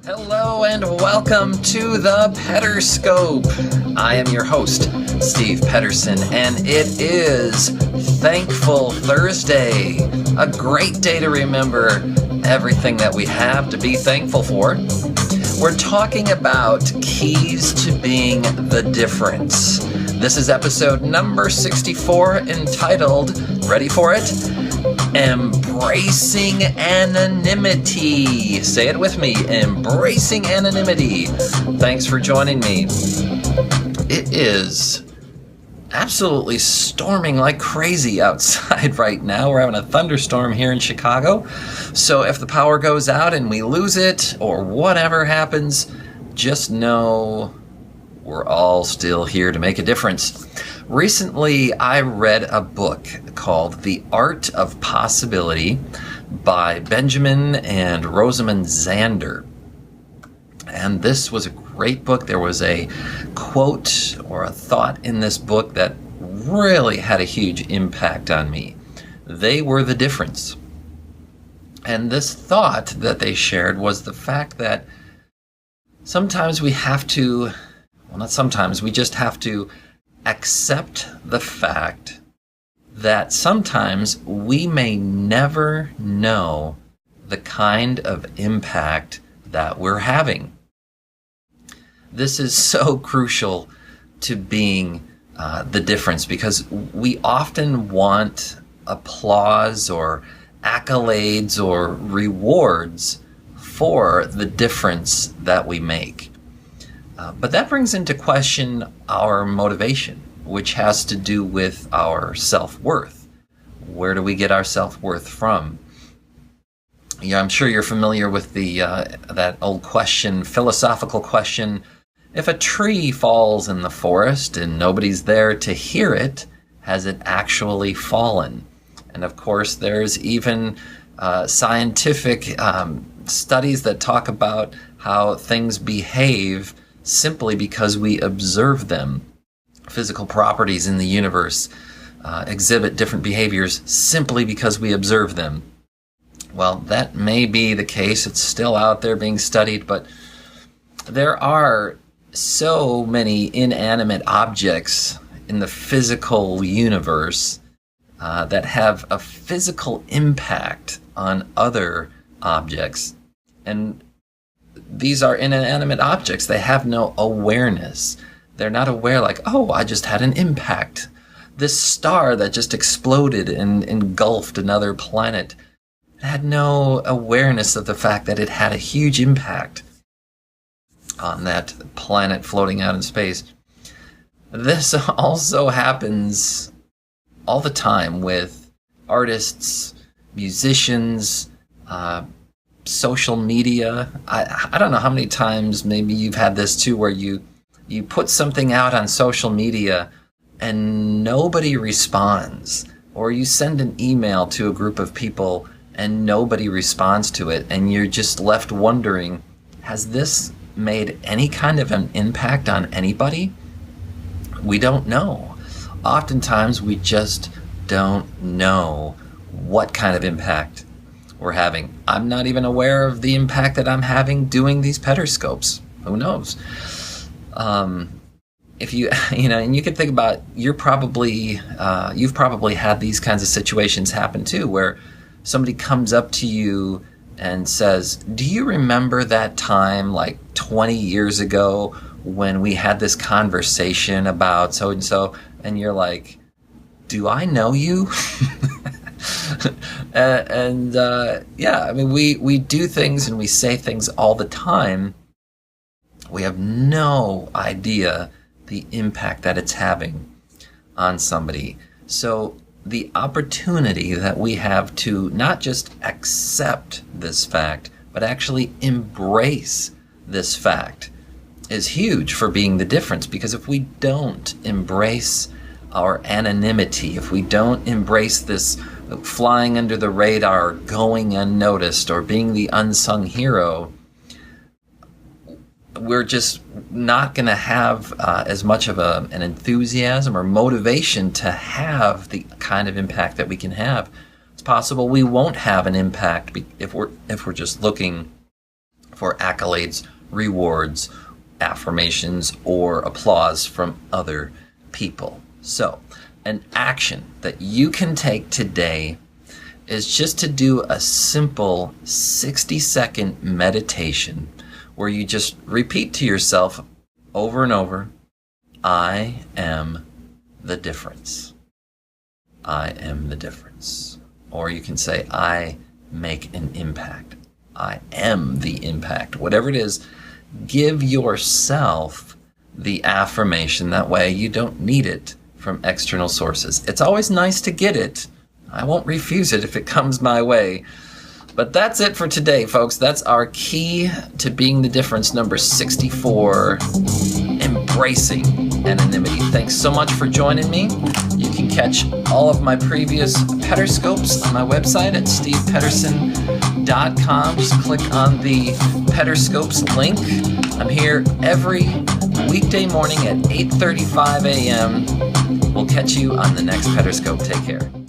Hello and welcome to the Pederscope. I am your host, Steve Pederson, and it is Thankful Thursday. A great day to remember everything that we have to be thankful for. We're talking about keys to being the difference. This is episode number 64, entitled, ready for it? Embracing Anonymity. Say it with me, embracing anonymity. Thanks for joining me. It is absolutely storming like crazy outside right now. We're having a thunderstorm here in Chicago. So if the power goes out and we lose it or whatever happens, just know we're all still here to make a difference. Recently, I read a book called The Art of Possibility by Benjamin and Rosamund Zander. And this was a great book. There was a quote or a thought in this book that really had a huge impact on me. They were the difference. And this thought that they shared was the fact that sometimes we have to, well, not sometimes, we just have to accept the fact that sometimes we may never know the kind of impact that we're having. This is so crucial to being the difference, because we often want applause or accolades or rewards for the difference that we make. But that brings into question our motivation, which has to do with our self-worth. Where do we get our self-worth from? Yeah, I'm sure you're familiar with the that old question, philosophical question. If a tree falls in the forest and nobody's there to hear it, has it actually fallen? And of course, there's even scientific studies that talk about how things behave simply because we observe them. Physical properties in the universe exhibit different behaviors simply because we observe them. Well, that may be the case. It's still out there being studied, but there are so many inanimate objects in the physical universe that have a physical impact on other objects. And these are inanimate objects. They have no awareness. They're not aware like, oh, I just had an impact. This star that just exploded and engulfed another planet had no awareness of the fact that it had a huge impact on that planet floating out in space. This also happens all the time with artists, musicians, social media. I don't know how many times maybe you've had this too, where you put something out on social media and nobody responds, or you send an email to a group of people and nobody responds to it, and you're just left wondering, has this made any kind of an impact on anybody? We don't know. Oftentimes we just don't know what kind of impact we're having. I'm not even aware of the impact that I'm having doing these Pederscopes. Who knows? If you and you can think about, you've probably had these kinds of situations happen too, where somebody comes up to you and says, do you remember that time like 20 years ago when we had this conversation about so and so? And you're like, do I know you? Yeah, I mean, we do things and we say things all the time. We have no idea the impact that it's having on somebody. So the opportunity that we have to not just accept this fact, but actually embrace this fact is huge for being the difference. Because if we don't embrace our anonymity, if we don't embrace this flying under the radar, going unnoticed, or being the unsung hero, we're just not going to have as much of an enthusiasm or motivation to have the kind of impact that we can have. It's possible we won't have an impact if we're just looking for accolades, rewards, affirmations, or applause from other people. So, an action that you can take today is just to do a simple 60-second meditation where you just repeat to yourself over and over, I am the difference. I am the difference. Or you can say, I make an impact. I am the impact. Whatever it is, give yourself the affirmation. That way you don't need it from external sources. It's always nice to get it. I won't refuse it if it comes my way. But that's it for today, folks. That's our key to being the difference, number 64, embracing anonymity. Thanks so much for joining me. You can catch all of my previous Pederscopes on my website at stevepederson.com. Just click on the Pederscopes link. I'm here every weekday morning at 8:35 a.m. We'll catch you on the next Pederscope. Take care.